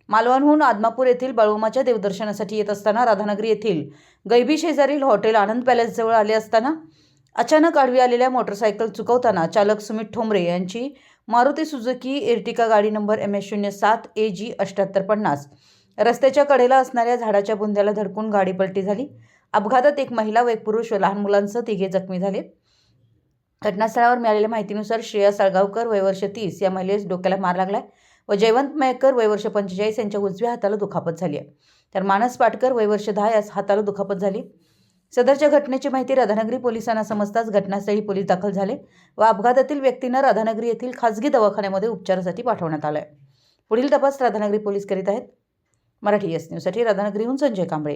मालवणहून आदमापूर येथील बाळूमाच्या देवदर्शनासाठी येत असताना राधानगरी येथील गैबी शेजारील हॉटेल आनंद पॅलेसजवळ आले असताना अचानक आडवी आलेल्या मोटरसायकल चुकवताना चालक सुमित ठोंबरे यांची मारुती सुझुकी एर्टिगा गाडी नंबर MS07 AG 7850 रस्त्याच्या कडेला असणाऱ्या झाडाच्या बुंध्याला धडकून गाडी पलटी झाली। अपघातात एक महिला व एक पुरुष व लहान मुलांसह 3 जखमी झाले। घटनास्थळावर मिळालेल्या माहितीनुसार श्रेया साळगावकर वय वर्ष 30 या महिलेस डोक्याला मार लागलाय व जयवंत मयेकर वय वर्ष 45 यांच्या उजव्या हाताला दुखापत झाली आहे, तर मानस पाटकर वय वर्ष 10 यास हाताला दुखापत झाली। सदरच्या घटनेची माहिती राधानगरी पोलिसांना समजताच घटनास्थळी पोलीस दाखल झाले व अपघातातील व्यक्तींना राधानगरी येथील खासगी दवाखान्यामध्ये उपचारासाठी पाठवण्यात आले। पुढील तपास राधानगरी पोलीस करीत आहेत। मराठी एस न्यूजसाठी राधानगरीहून संजय कांबळे।